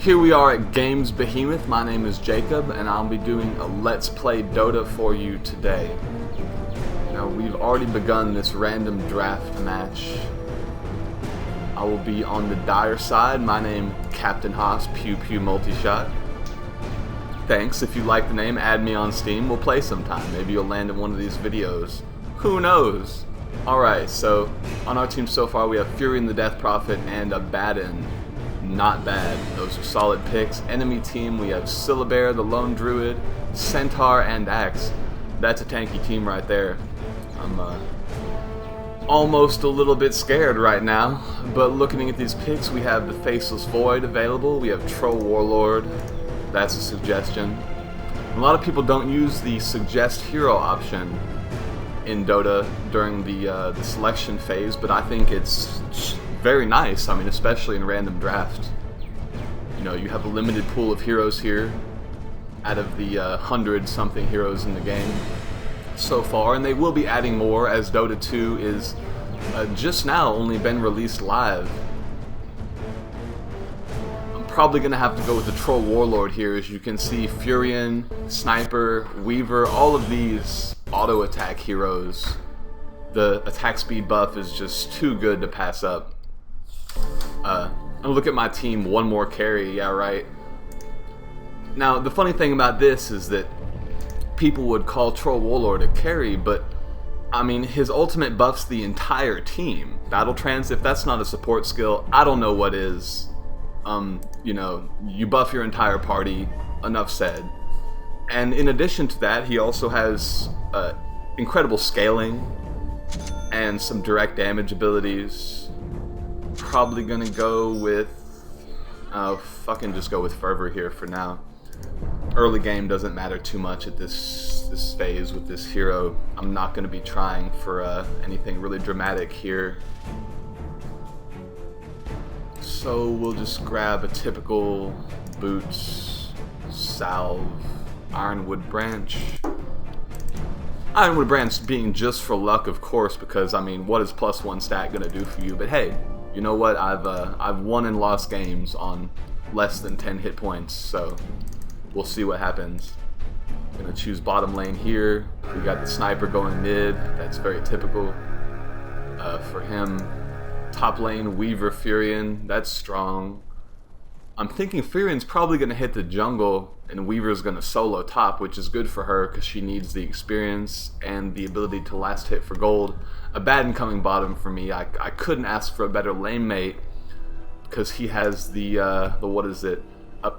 Here we are at GameBehemoth. My name is Jacob, and I'll be doing a Let's Play Dota for you today. Now, we've already begun this random draft match. I will be on the dire side. My name, Captain Haas, Pew Pew Multi-Shot. Thanks. If you like the name, add me on Steam. We'll play sometime. Maybe you'll land in one of these videos. Who knows? Alright, so on our team so far we have Furion the Death Prophet and Abaddon. Not bad. Those are solid picks. Enemy team, we have Syllabear, the Lone Druid, Centaur, and Axe. That's a tanky team right there. I'm almost a little bit scared right now, but looking at these picks, we have the Faceless Void available. We have Troll Warlord. That's a suggestion. A lot of people don't use the Suggest Hero option in Dota during the selection phase, but I think it's very nice. I mean, especially in random draft. You know, you have a limited pool of heroes here out of the 100-something heroes in the game so far, and they will be adding more as Dota 2 is just now only been released live. I'm probably going to have to go with the Troll Warlord here. As you can see, Furion, Sniper, Weaver, all of these auto-attack heroes. The attack speed buff is just too good to pass up. And look at my team, one more carry, yeah right. Now the funny thing about this is that people would call Troll Warlord a carry, but I mean his ultimate buffs the entire team. Battle Trance, if that's not a support skill, I don't know what is. You know, you buff your entire party, enough said. And in addition to that, he also has incredible scaling and some direct damage abilities. Probably gonna go with fucking just go with Fervor here for now. Early game doesn't matter too much at this phase with this hero. I'm not gonna be trying for anything really dramatic here. So we'll just grab a typical Boots, Salve, Ironwood Branch. Ironwood Branch being just for luck, of course, because I mean, what is +1 stat gonna do for you? But hey, you know what? I've won and lost games on less than 10 hit points, so we'll see what happens. Gonna choose bottom lane here. We got the Sniper going mid. That's very typical for him. Top lane, Weaver, Furion. That's strong. I'm thinking Furion's probably gonna hit the jungle and Weaver's gonna solo top, which is good for her because she needs the experience and the ability to last hit for gold. Abaddon coming bottom for me. I couldn't ask for a better lane mate because he has the what is it? A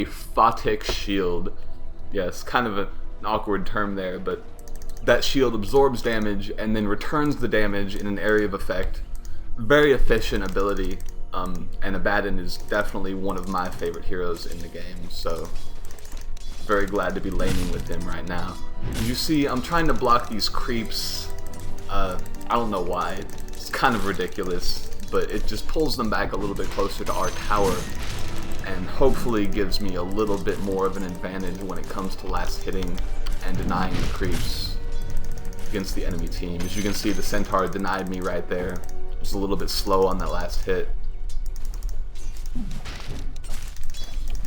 photic shield. Yes, kind of an awkward term there, but that shield absorbs damage and then returns the damage in an area of effect. Very efficient ability. And Abaddon is definitely one of my favorite heroes in the game, so very glad to be laning with him right now. You see, I'm trying to block these creeps. I don't know why. It's kind of ridiculous, but it just pulls them back a little bit closer to our tower and hopefully gives me a little bit more of an advantage when it comes to last hitting and denying the creeps against the enemy team. As you can see, the Centaur denied me right there. It was a little bit slow on that last hit.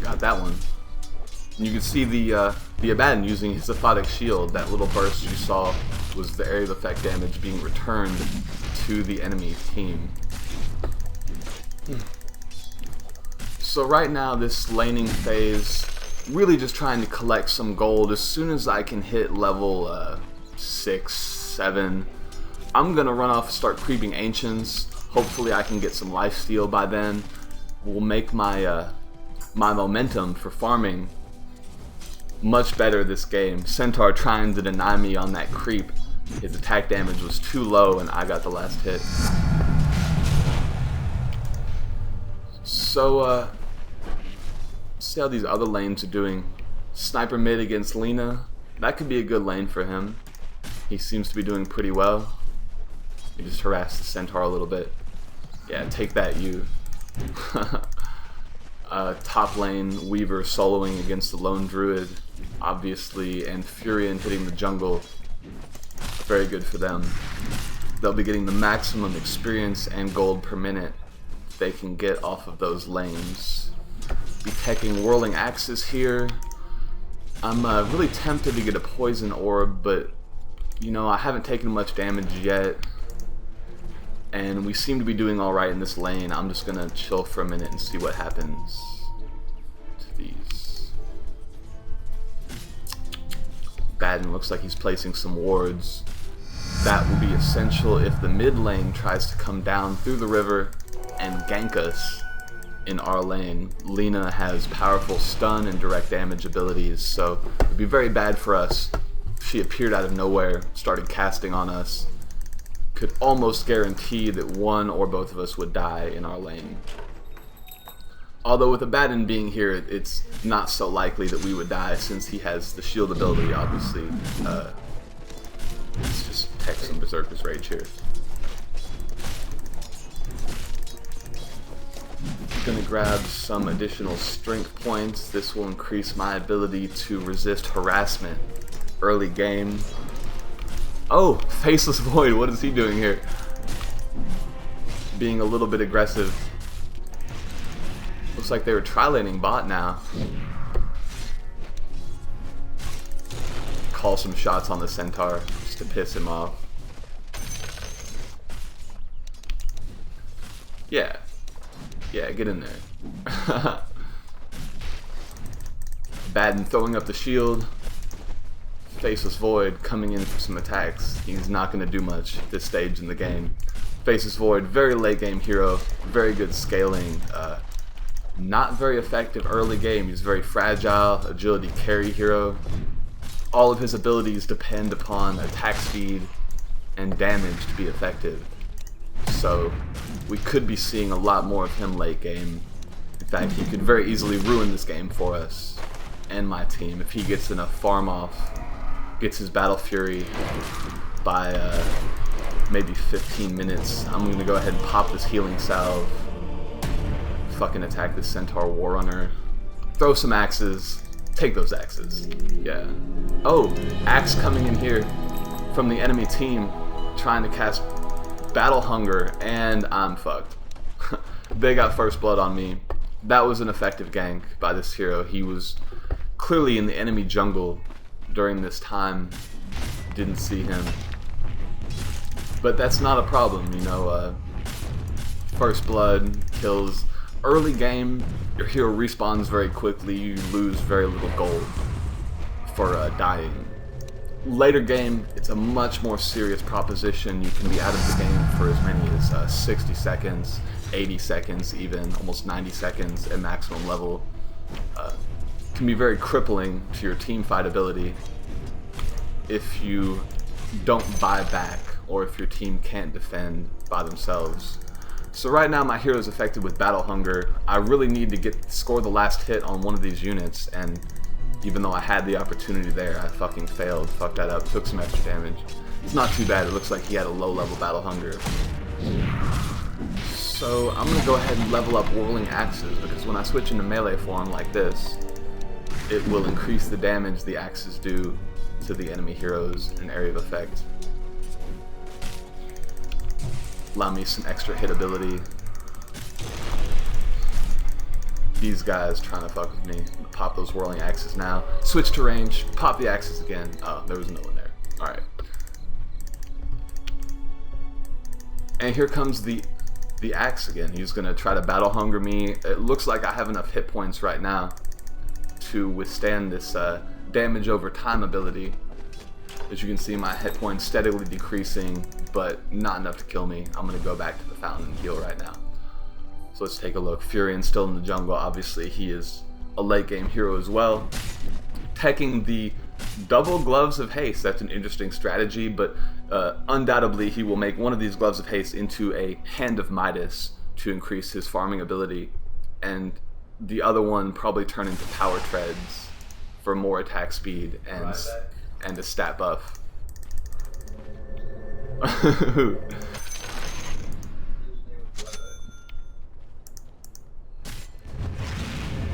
Got that one. And you can see the Abaddon using his Aphotic Shield. That little burst you saw was the area of effect damage being returned to the enemy team. So right now, this laning phase, really just trying to collect some gold. As soon as I can hit level 6, 7, I'm gonna run off and start creeping Ancients. Hopefully I can get some lifesteal by then. Will make my my momentum for farming much better this game. Centaur trying to deny me on that creep. His attack damage was too low and I got the last hit. So see how these other lanes are doing. Sniper mid against Lina. That could be a good lane for him. He seems to be doing pretty well. He just harassed the Centaur a little bit. Yeah, take that, you. Top lane, Weaver soloing against the Lone Druid, obviously, and Furion hitting the jungle. Very good for them. They'll be getting the maximum experience and gold per minute they can get off of those lanes. Be teching Whirling Axes here. I'm really tempted to get a Poison Orb, but you know, I haven't taken much damage yet. And we seem to be doing alright in this lane. I'm just gonna chill for a minute and see what happens to these. Baden looks like he's placing some wards. That will be essential if the mid lane tries to come down through the river and gank us in our lane. Lina has powerful stun and direct damage abilities, so it would be very bad for us if she appeared out of nowhere, started casting on us. Could almost guarantee that one or both of us would die in our lane. Although with Abaddon being here, it's not so likely that we would die since he has the shield ability, obviously. Let's just tech some Berserker's Rage here. I'm gonna grab some additional strength points. This will increase my ability to resist harassment early game. Oh, Faceless Void, what is he doing here? Being a little bit aggressive. Looks like they were tri-laning bot now. Call some shots on the Centaur just to piss him off. Yeah. Yeah, get in there. Baden throwing up the shield. Faceless Void coming in for some attacks. He's not going to do much at this stage in the game. Faceless Void, very late game hero, very good scaling. Not very effective early game. He's very fragile, agility carry hero. All of his abilities depend upon attack speed and damage to be effective. So we could be seeing a lot more of him late game. In fact, he could very easily ruin this game for us and my team if he gets enough farm off. Gets his Battle Fury by maybe 15 minutes. I'm going to go ahead and pop this Healing Salve. Fucking attack this Centaur Warrunner. Throw some axes. Take those axes. Yeah. Oh, axe coming in here from the enemy team trying to cast Battle Hunger, and I'm fucked. They got first blood on me. That was an effective gank by this hero. He was clearly in the enemy jungle during this time. Didn't see him. But that's not a problem, you know. First blood kills. Early game, your hero respawns very quickly. You lose very little gold for dying. Later game, it's a much more serious proposition. You can be out of the game for as many as 60 seconds, 80 seconds even, almost 90 seconds at maximum level. Can be very crippling to your team fight ability if you don't buy back or if your team can't defend by themselves. So right now my hero is affected with Battle Hunger. I really need to score the last hit on one of these units, and even though I had the opportunity there, I fucking failed, fucked that up, took some extra damage. It's not too bad. It looks like he had a low level Battle Hunger. So I'm gonna go ahead and level up Whirling Axes, because when I switch into melee form like this, it will increase the damage the axes do to the enemy heroes in area of effect. Allow me some extra hit ability. These guys trying to fuck with me. Pop those Whirling Axes now. Switch to range. Pop the axes again. Oh, there was no one there. Alright. And here comes the axe again. He's going to try to Battle Hunger me. It looks like I have enough hit points right now to withstand this damage over time ability. As you can see, my hit points steadily decreasing, but not enough to kill me. I'm going to go back to the fountain and heal right now. So let's take a look. Furion still in the jungle. Obviously, he is a late game hero as well. Teching the double Gloves of Haste. That's an interesting strategy, but undoubtedly he will make one of these Gloves of Haste into a Hand of Midas to increase his farming ability, and the other one probably turn into Power Treads for more attack speed and a stat buff.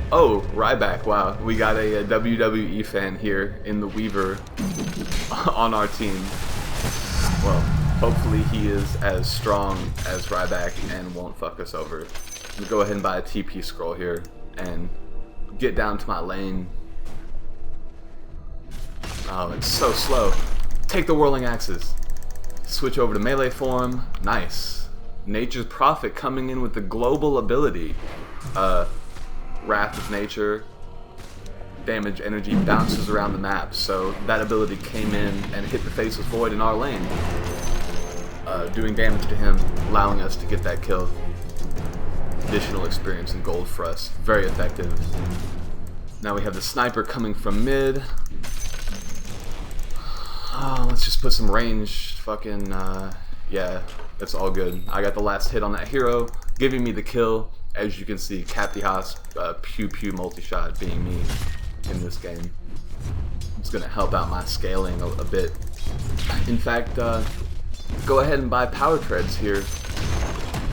Oh, Ryback, wow. We got a WWE fan here in the Weaver on our team. Well, hopefully he is as strong as Ryback and won't fuck us over. I'm gonna go ahead and buy a TP scroll here and get down to my lane. Oh, it's so slow. Take the whirling axes. Switch over to melee form. Nice. Nature's Prophet coming in with the global ability. Wrath of Nature. Damage energy bounces around the map, so that ability came in and hit the Faceless Void in our lane, doing damage to him, allowing us to get that kill. Additional experience and gold for us. Very effective. Now we have the sniper coming from mid. Let's just put some range. Fucking, yeah, that's all good. I got the last hit on that hero, giving me the kill. As you can see, Capty Haas, pew pew multi-shot being me in this game. It's gonna help out my scaling a bit. In fact, go ahead and buy power treads here.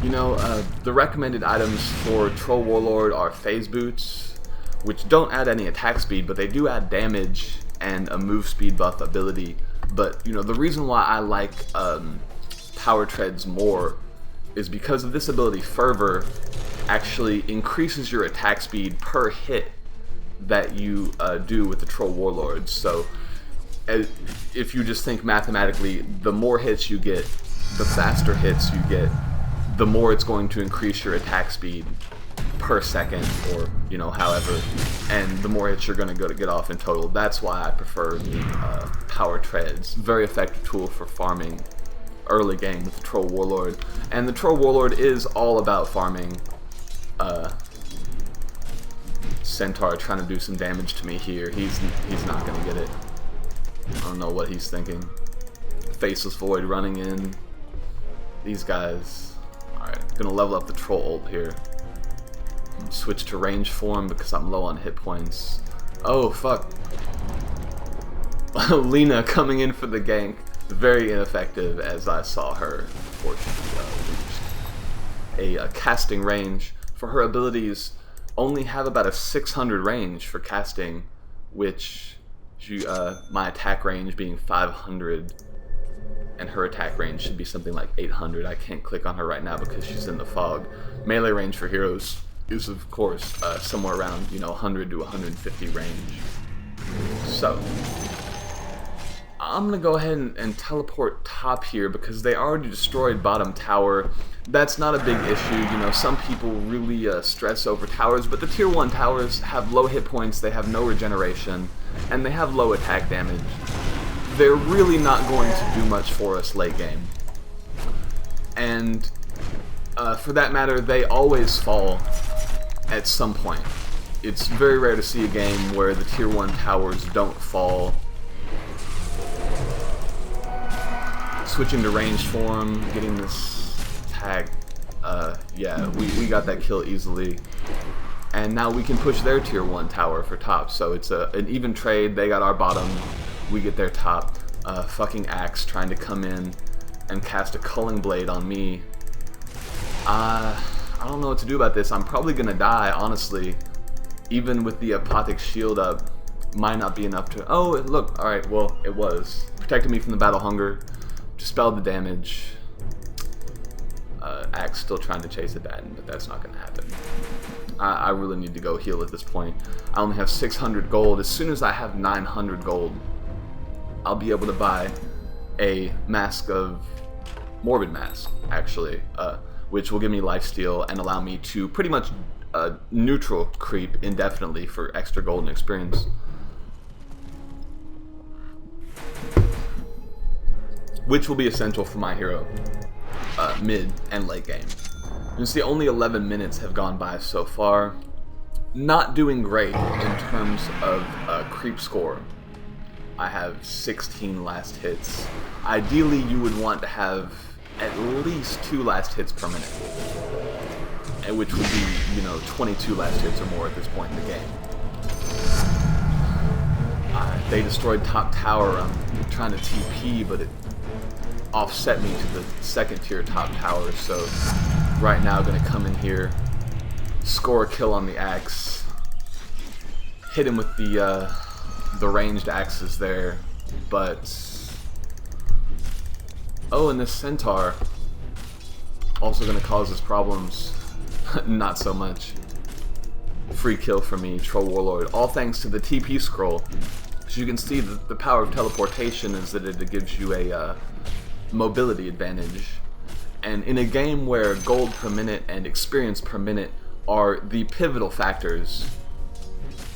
You know, the recommended items for Troll Warlord are phase boots, which don't add any attack speed, but they do add damage and a move speed buff ability. But, you know, the reason why I like power treads more is because of this ability. Fervor actually increases your attack speed per hit that you do with the Troll Warlord. So if you just think mathematically, the more hits you get, the faster hits you get, the more it's going to increase your attack speed per second, or, you know, however, and the more hits you're going to get off in total. That's why I prefer the power treads. Very effective tool for farming early game with the Troll Warlord. And the Troll Warlord is all about farming. Centaur trying to do some damage to me here. He's not going to get it. I don't know what he's thinking. Faceless Void running in. These guys. Alright, gonna level up the Troll ult here. Switch to range form because I'm low on hit points. Oh, fuck. Lena coming in for the gank. Very ineffective, as I saw her before she reached a casting range. For her abilities, only have about a 600 range for casting, which my attack range being 500, and her attack range should be something like 800. I can't click on her right now because she's in the fog. Melee range for heroes is, of course, somewhere around, you know, 100 to 150 range. So I'm gonna go ahead and teleport top here because they already destroyed bottom tower. That's not a big issue. You know, some people really stress over towers, but the tier 1 towers have low hit points, they have no regeneration, and they have low attack damage. They're really not going to do much for us late game. And for that matter, they always fall at some point. It's very rare to see a game where the tier 1 towers don't fall. Switching to ranged form, getting this tag. Yeah, we got that kill easily. And now we can push their tier 1 tower for top. So it's an even trade. They got our bottom, we get their top. Fucking Axe trying to come in and cast a Culling Blade on me. I don't know what to do about this. I'm probably gonna die, honestly. Even with the Apothic shield up, might not be enough to... Oh, look, alright, well, it was. Protected me from the Battle Hunger. Dispelled the damage. Axe still trying to chase it down, but that's not gonna happen. I really need to go heal at this point. I only have 600 gold. As soon as I have 900 gold, I'll be able to buy a Mask of... Morbid Mask, actually, which will give me lifesteal and allow me to pretty much neutral creep indefinitely for extra gold and experience. Which will be essential for my hero, mid and late game. You see, only 11 minutes have gone by so far. Not doing great in terms of creep score. I have 16 last hits. Ideally, you would want to have at least 2 last hits per minute, and which would be, you know, 22 last hits or more at this point in the game. They destroyed top tower. I'm trying to TP, but it offset me to the second tier top tower. So right now, I'm gonna come in here, score a kill on the Axe, hit him with the ranged axes there, but oh, and this Centaur also gonna cause us problems. Not so much. Free kill for me, Troll Warlord. All thanks to the TP scroll. As you can see, the power of teleportation is that it gives you a mobility advantage. And in a game where gold per minute and experience per minute are the pivotal factors,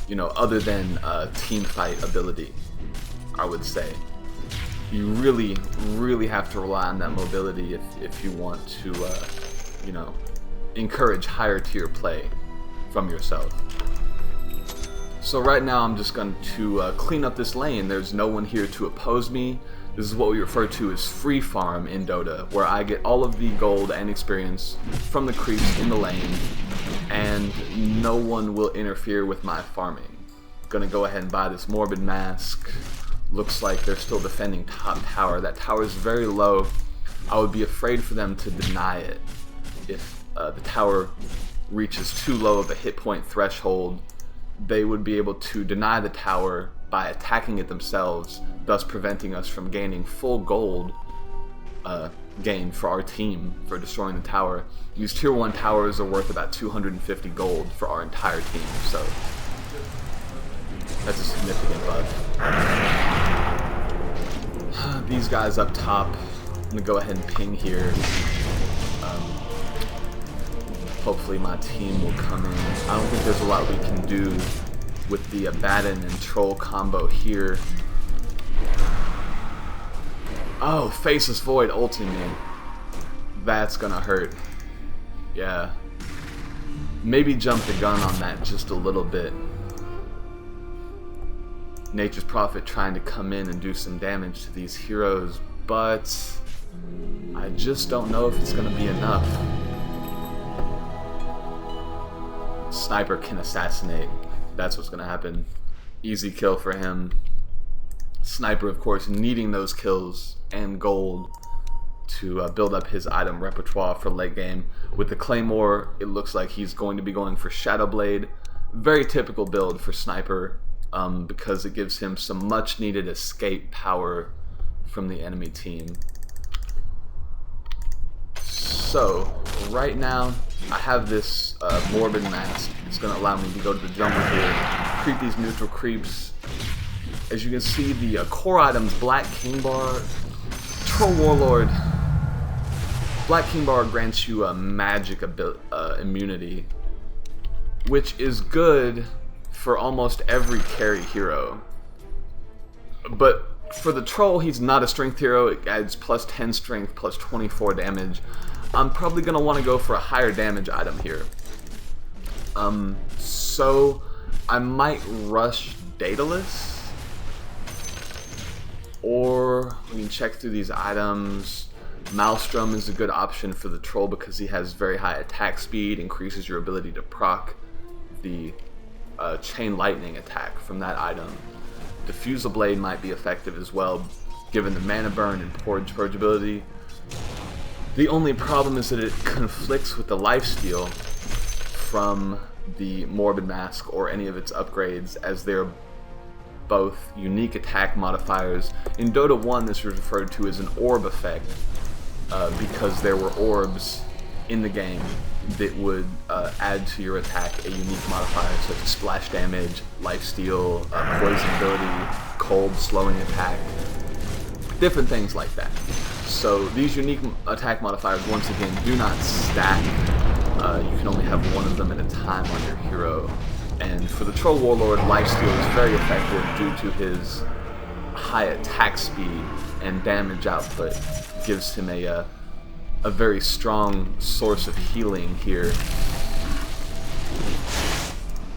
you know, other than team fight ability, I would say, you really have to rely on that mobility if you want to, you know, encourage higher tier play from yourself. So right now I'm just going to clean up this lane. There's no one here to oppose me. This is what we refer to as free farm in Dota, where I get all of the gold and experience from the creeps in the lane, and no one will interfere with my farming. Gonna go ahead and buy this Morbid Mask. Looks like they're still defending top tower. That tower is very low. I would be afraid for them to deny it. If the tower reaches too low of a hit point threshold, they would be able to deny the tower by attacking it themselves, thus preventing us from gaining full gold gain for our team for destroying the tower. These tier 1 towers are worth about 250 gold for our entire team, so that's a significant buff. These guys up top, I'm gonna go ahead and ping here. Hopefully my team will come in. I don't think there's a lot we can do with the Abaddon and Troll combo here. Oh, Faceless Void ulting me. That's gonna hurt. Yeah. Maybe jump the gun on that just a little bit. Nature's Prophet trying to come in and do some damage to these heroes, but I just don't know if it's gonna be enough. Sniper can assassinate. That's what's gonna happen. Easy kill for him. Sniper, of course, needing those kills and gold to build up his item repertoire for late game. With the Claymore, it looks like he's going to be going for Shadow Blade. Very typical build for Sniper, because it gives him some much needed escape power from the enemy team. So, right now, I have this Morbid Mask. It's going to allow me to go to the jungle here, creep these neutral creeps. As you can see, the core items, Black King Bar, Troll Warlord. Black King Bar grants you a magic immunity, which is good for almost every carry hero. But for the Troll, he's not a strength hero. It adds plus 10 strength, plus 24 damage. I'm probably going to want to go for a higher damage item here. So I might rush Daedalus, or we can check through these items. Maelstrom is a good option for the Troll because he has very high attack speed, increases your ability to proc the Chain Lightning attack from that item. Diffusal Blade might be effective as well, given the mana burn and purge ability. The only problem is that it conflicts with the lifesteal from the Morbid Mask or any of its upgrades, as they're both unique attack modifiers. In Dota 1, this was referred to as an orb effect, because there were orbs in the game that would add to your attack a unique modifier, such as splash damage, lifesteal, poison ability, cold, slowing attack, different things like that. So these unique attack modifiers, once again, do not stack. You can only have one of them at a time on your hero. And for the Troll Warlord, lifesteal is very effective due to his high attack speed and damage output. Gives him a very strong source of healing here.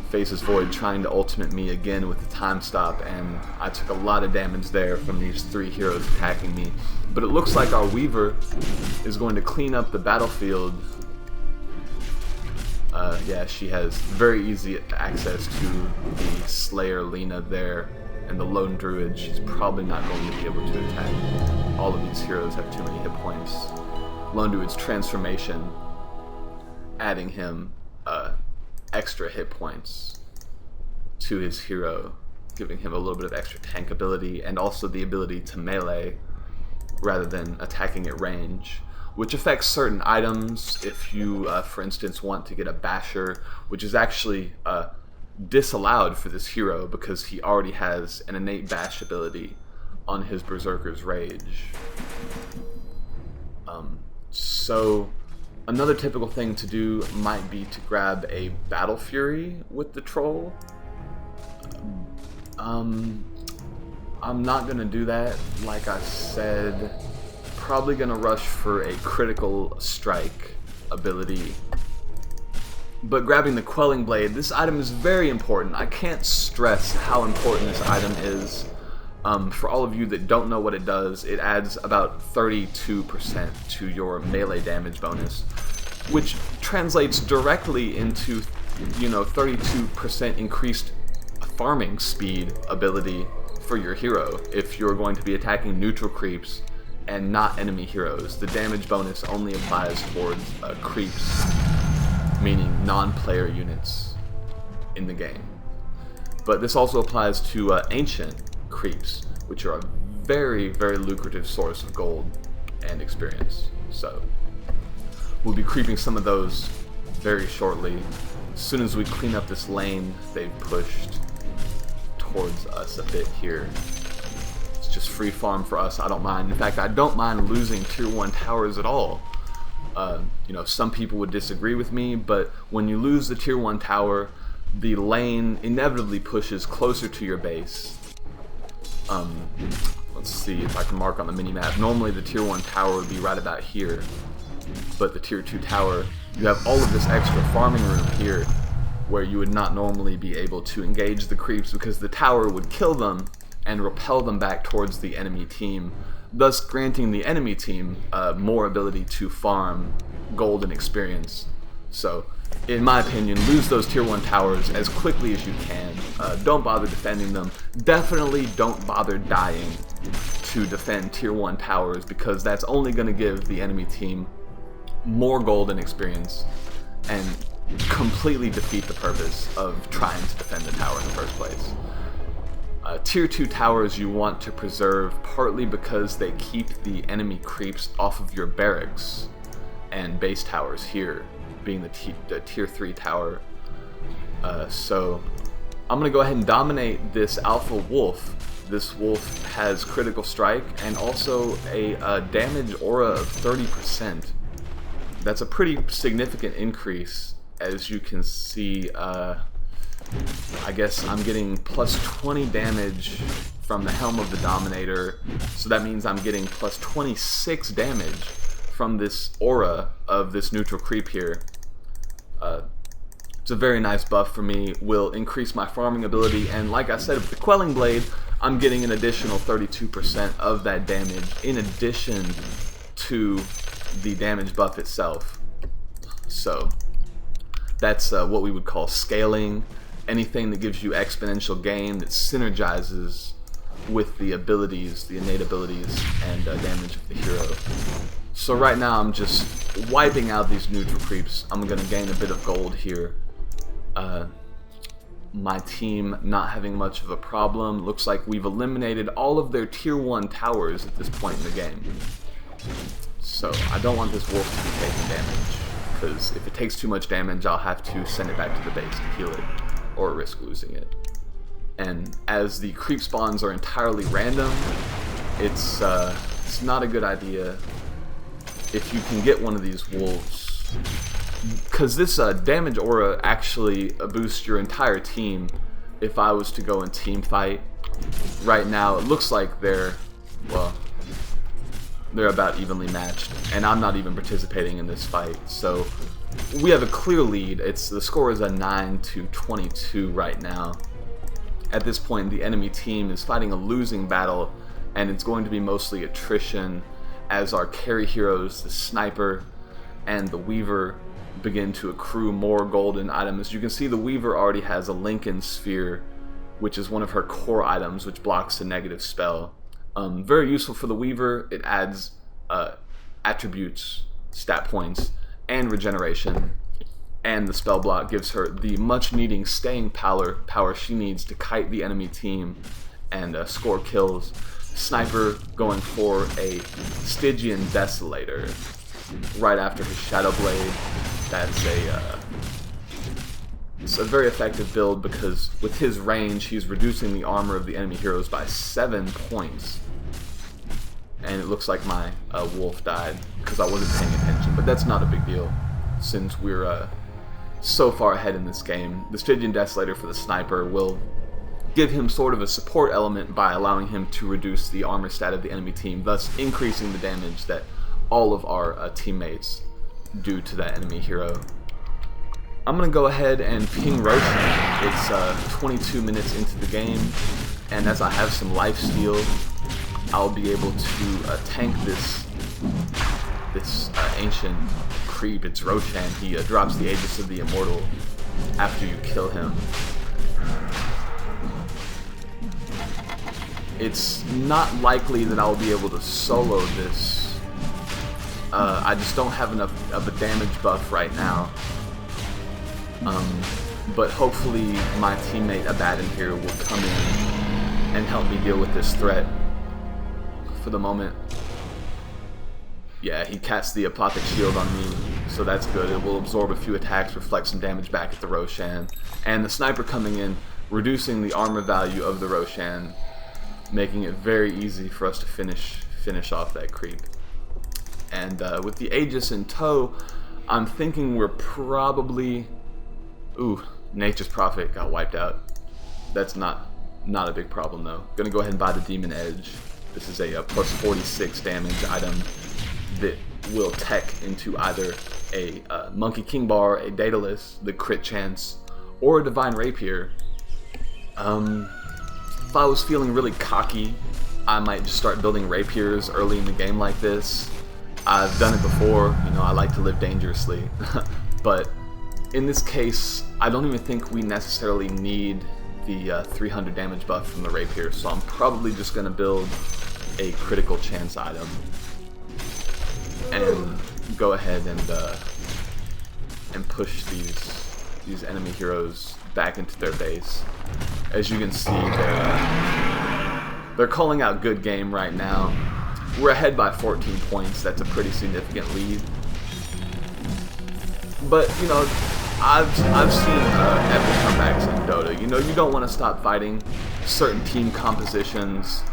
Faceless Void trying to ultimate me again with the time stop, and I took a lot of damage there from these three heroes attacking me. But it looks like our Weaver is going to clean up the battlefield. Yeah, she has very easy access to the Slayer Lena there, and the Lone Druid. She's probably not going to be able to attack. All of these heroes have too many hit points. Lone Druid's transformation, adding him extra hit points to his hero, giving him a little bit of extra tank ability, and also the ability to melee rather than attacking at range. which affects certain items. If you, for instance, want to get a Basher, which is actually disallowed for this hero because he already has an innate bash ability on his Berserker's Rage. So another typical thing to do might be to grab a Battle Fury with the Troll. I'm not gonna do that. Like I said, probably gonna rush for a Critical Strike ability. But grabbing the Quelling Blade, this item is very important. I can't stress how important this item is. For all of you that don't know what it does, it adds about 32% to your melee damage bonus, which translates directly into, 32% increased farming speed ability for your hero if you're going to be attacking neutral creeps and not enemy heroes. The damage bonus only applies towards creeps, meaning non-player units in the game. But this also applies to ancient creeps, which are a very, very lucrative source of gold and experience. So we'll be creeping some of those very shortly. As soon as we clean up this lane they've pushed towards us a bit here. It's just free farm for us. I don't mind. In fact, I don't mind losing tier 1 towers at all. Some people would disagree with me, but when you lose the tier 1 tower, the lane inevitably pushes closer to your base. Let's see if I can mark on the mini-map. Normally the tier 1 tower would be right about here, but the tier 2 tower, you have all of this extra farming room here where you would not normally be able to engage the creeps because the tower would kill them and repel them back towards the enemy team, thus granting the enemy team more ability to farm gold and experience. So, in my opinion, lose those tier 1 towers as quickly as you can. Don't bother defending them. Definitely don't bother dying to defend tier 1 towers because that's only going to give the enemy team more gold and experience and completely defeat the purpose of trying to defend the tower in the first place. Tier 2 towers you want to preserve partly because they keep the enemy creeps off of your barracks and base towers here, being the tier 3 tower. So I'm going to go ahead and dominate this alpha wolf. This wolf has critical strike and also a damage aura of 30%. That's a pretty significant increase. As you can see, I guess I'm getting plus 20 damage from the Helm of the Dominator, so that means I'm getting plus 26 damage from this aura of this neutral creep here. It's a very nice buff for me, will increase my farming ability, and like I said, with the Quelling Blade, I'm getting an additional 32% of that damage in addition to the damage buff itself. So that's what we would call scaling. Anything that gives you exponential gain that synergizes with the abilities, the innate abilities and damage of the hero. So right now I'm just wiping out these neutral creeps. I'm going to gain a bit of gold here. My team not having much of a problem. Looks like we've eliminated all of their tier 1 towers at this point in the game. So I don't want this wolf to be taking damage, because if it takes too much damage I'll have to send it back to the base to heal it, or risk losing it. And as the creep spawns are entirely random, it's not a good idea if you can get one of these wolves, because this damage aura actually boosts your entire team. If I was to go and team fight right now, it looks like they're about evenly matched, and I'm not even participating in this fight, so we have a clear lead. The score is a 9-22 right now. At this point, the enemy team is fighting a losing battle, and it's going to be mostly attrition as our carry heroes, the Sniper and the Weaver, begin to accrue more golden items. You can see the Weaver already has a Lincoln Sphere, which is one of her core items, which blocks a negative spell. Very useful for the Weaver. It adds attributes, stat points, and regeneration, and the spell block gives her the much needing staying power she needs to kite the enemy team and score kills. Sniper going for a Stygian Desolator. right after his Shadow Blade. That's it's a very effective build because with his range, he's reducing the armor of the enemy heroes by 7 points. And it looks like my wolf died because I wasn't paying attention, but that's not a big deal since we're so far ahead in this game. The Stygian Desolator for the sniper will give him sort of a support element by allowing him to reduce the armor stat of the enemy team, thus increasing the damage that all of our teammates do to that enemy hero. I'm going to go ahead and ping Roshan. It's 22 minutes into the game, and as I have some lifesteal, I'll be able to tank this ancient creep. It's Roshan. He drops the Aegis of the Immortal after you kill him. It's not likely that I'll be able to solo this. I just don't have enough of a damage buff right now. But hopefully my teammate Abaddon here will come in and help me deal with this threat. For the moment, yeah, he casts the Apothic Shield on me, so that's good. It will absorb a few attacks, reflect some damage back at the Roshan, and the sniper coming in, reducing the armor value of the Roshan, making it very easy for us to finish off that creep. And with the Aegis in tow, I'm thinking we're probably... Ooh, Nature's Prophet got wiped out. That's not a big problem though. Gonna go ahead and buy the Demon Edge. This is a plus 46 damage item that will tech into either a Monkey King Bar, a Daedalus, the crit chance, or a Divine Rapier. If I was feeling really cocky, I might just start building rapiers early in the game like this. I've done it before, you know, I like to live dangerously. But in this case, I don't even think we necessarily need the 300 damage buff from the rapier, so I'm probably just going to build a critical chance item and go ahead and push these enemy heroes back into their base. As you can see, they're calling out good game right now. We're ahead by 14 points. That's a pretty significant lead. But you know, I've seen epic comebacks in Dota. You know, you don't want to stop fighting. Certain team compositions,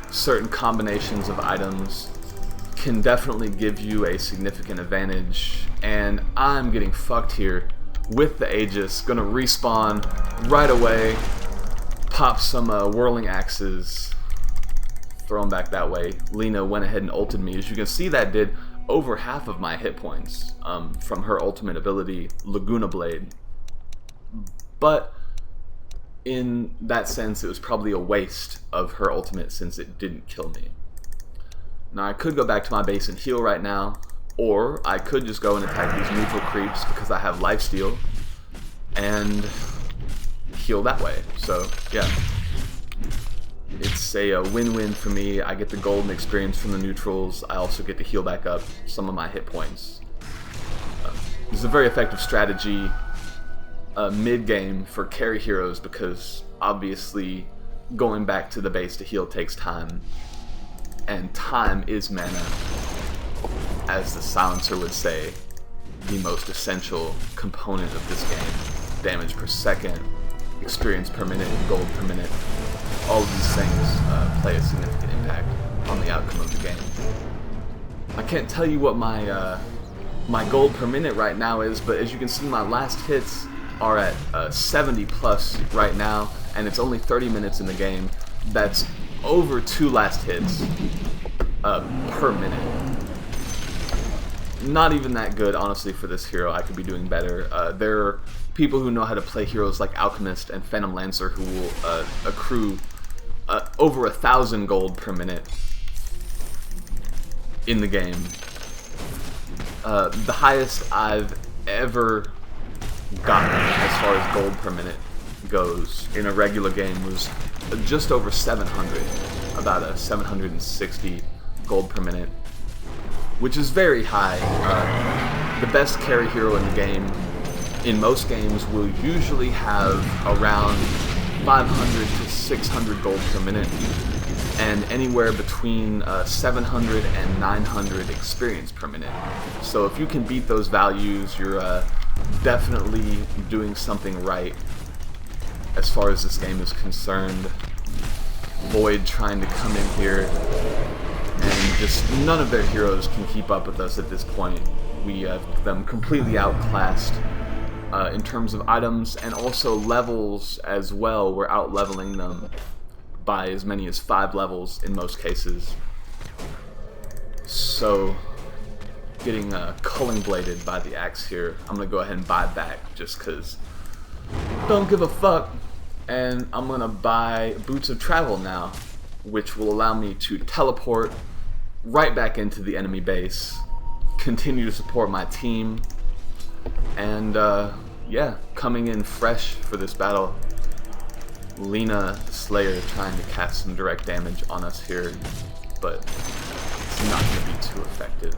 certain combinations of items can definitely give you a significant advantage. And I'm getting fucked here with the Aegis. Gonna respawn right away, pop some whirling axes, throw them back that way. Lina went ahead and ulted me. As you can see, that did over half of my hit points from her ultimate ability, Laguna Blade. But in that sense, it was probably a waste of her ultimate since it didn't kill me. Now I could go back to my base and heal right now, or I could just go and attack these neutral creeps because I have lifesteal and heal that way. So yeah, it's a win-win for me. I get the golden experience from the neutrals. I also get to heal back up some of my hit points. This is a very effective strategy mid-game for carry heroes because obviously going back to the base to heal takes time, and time is mana, as the Silencer would say, the most essential component of this game. Damage per second, experience per minute, gold per minute, all of these things play a significant impact on the outcome of the game. I can't tell you what my my gold per minute right now is, but as you can see, my last hits are at 70 plus right now, and it's only 30 minutes in the game. That's over 2 last hits per minute. Not even that good, honestly, for this hero. I could be doing better. There are people who know how to play heroes like Alchemist and Phantom Lancer who will accrue over 1,000 gold per minute in the game. The highest I've ever gotten as far as gold per minute goes in a regular game was just over 700, about a 760 gold per minute, which is very high. The best carry hero in the game, in most games, will usually have around 500 to 600 gold per minute. and anywhere between 700 and 900 experience per minute. So if you can beat those values, you're definitely doing something right as far as this game is concerned. Void trying to come in here, and just none of their heroes can keep up with us at this point. We have them completely outclassed in terms of items, and also levels as well. We're out-leveling them by as many as 5 levels in most cases. So, getting culling bladed by the axe here. I'm gonna go ahead and buy back just cause don't give a fuck. And I'm gonna buy Boots of Travel now, which will allow me to teleport right back into the enemy base, continue to support my team, and yeah, coming in fresh for this battle. Lena Slayer trying to cast some direct damage on us here, but it's not going to be too effective.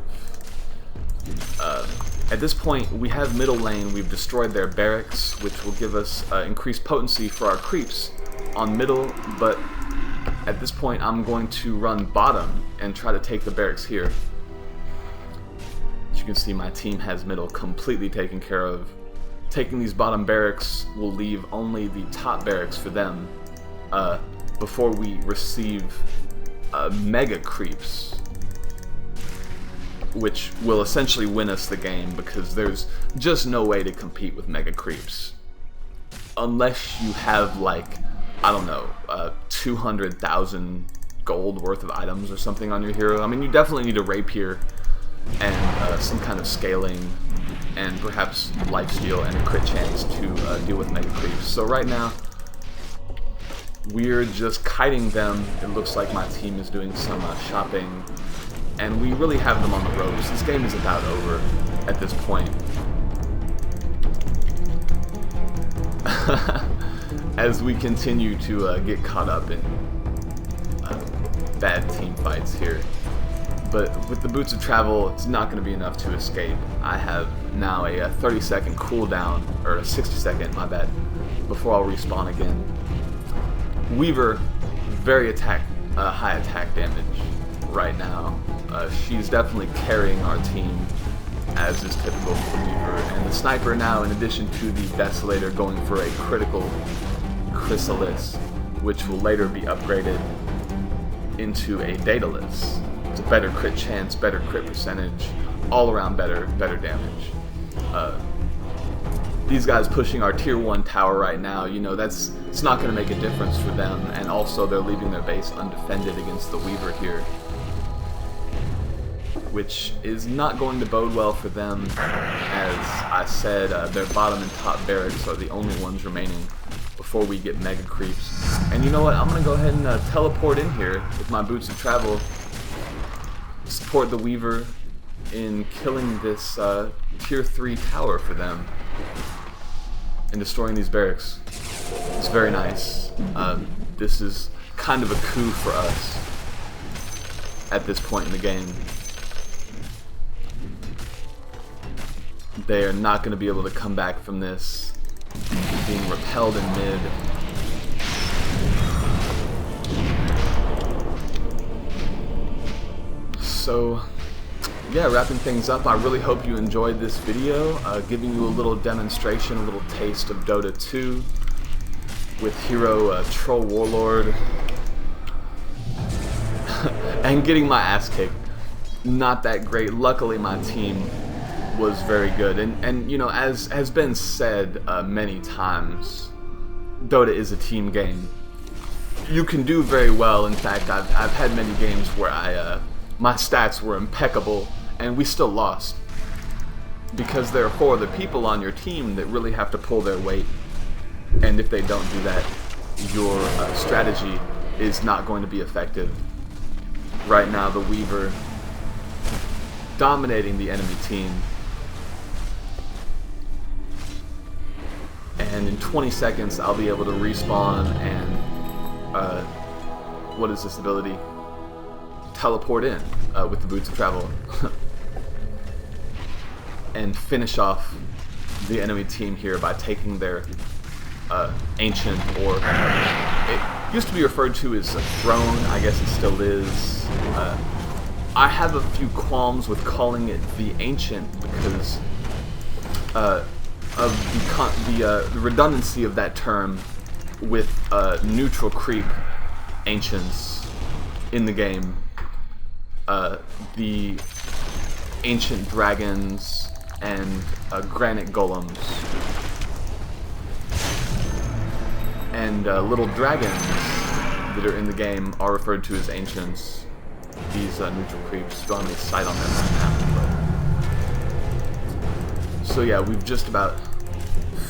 At this point, we have middle lane. We've destroyed their barracks, which will give us increased potency for our creeps on middle, but at this point I'm going to run bottom and try to take the barracks here. As you can see, my team has middle completely taken care of. Taking these bottom barracks will leave only the top barracks for them before we receive mega creeps, which will essentially win us the game, because there's just no way to compete with mega creeps unless you have, like, I don't know, 200,000 gold worth of items or something on your hero. I mean, you definitely need a rapier and some kind of scaling, and perhaps lifesteal and a crit chance to deal with mega creeps. So right now, we're just kiting them. It looks like my team is doing some shopping, and we really have them on the ropes. This game is about over at this point. As we continue to get caught up in bad team fights here. But with the Boots of Travel, it's not going to be enough to escape. I have now a 30-second cooldown, or a 60-second, my bad, before I'll respawn again. Weaver, very high attack damage right now. She's definitely carrying our team, as is typical for Weaver. And the Sniper now, in addition to the Desolator, going for a critical Chrysalis, which will later be upgraded into a Daedalus. It's a better crit chance, better crit percentage, all around better damage. These guys pushing our tier 1 tower right now, you know, it's not going to make a difference for them, and also they're leaving their base undefended against the Weaver here, which is not going to bode well for them. As I said, their bottom and top barracks are the only ones remaining before we get mega creeps. And you know what, I'm going to go ahead and teleport in here with my Boots of Travel, support the Weaver in killing this tier 3 tower for them and destroying these barracks. It's very nice. This is kind of a coup for us at this point in the game. They are not going to be able to come back from this, being repelled in mid. So, yeah, wrapping things up, I really hope you enjoyed this video, giving you a little demonstration, a little taste of Dota 2 with hero Troll Warlord, and getting my ass kicked. Not that great. Luckily, my team was very good, and you know, as has been said many times, Dota is a team game. You can do very well. In fact, I've had many games where my stats were impeccable, and we still lost, because there are 4 other people on your team that really have to pull their weight, and if they don't do that, your strategy is not going to be effective. Right now, the Weaver dominating the enemy team, and in 20 seconds I'll be able to respawn and what is this ability? Teleport in with the Boots of Travel and finish off the enemy team here by taking their ancient, or it used to be referred to as a throne. I guess it still is. I have a few qualms with calling it the ancient because of the redundancy of that term with neutral creep ancients in the game. The ancient dragons and granite golems and little dragons that are in the game are referred to as ancients. These neutral creeps, don't have any sight on them right now. But... So yeah, we've just about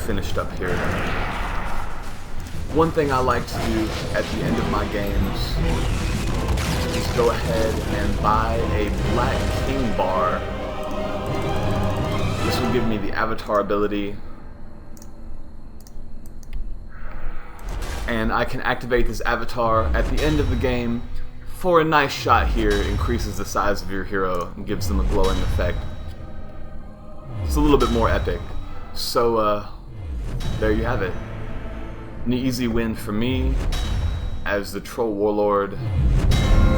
finished up here. One thing I like to do at the end of my games is go ahead and buy a Black King bar. This will give me the avatar ability, and I can activate this avatar at the end of the game for a nice shot here. Increases the size of your hero and gives them a glowing effect. It's a little bit more epic. So there you have it. An easy win for me as the Troll Warlord.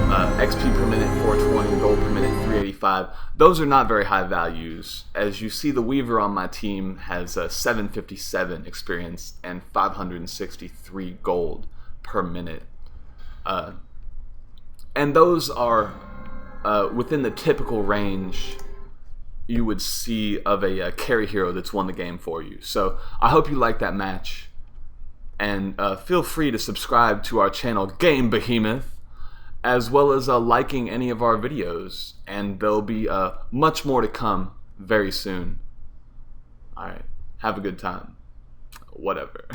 XP per minute 420, gold per minute 385. Those are not very high values. As you see, the Weaver on my team has 757 experience and 563 gold per minute. And those are within the typical range you would see of a carry hero that's won the game for you. So I hope you like that match. And feel free to subscribe to our channel GameBehemoth, as well as liking any of our videos. And there'll be much more to come very soon. Alright, have a good time. Whatever.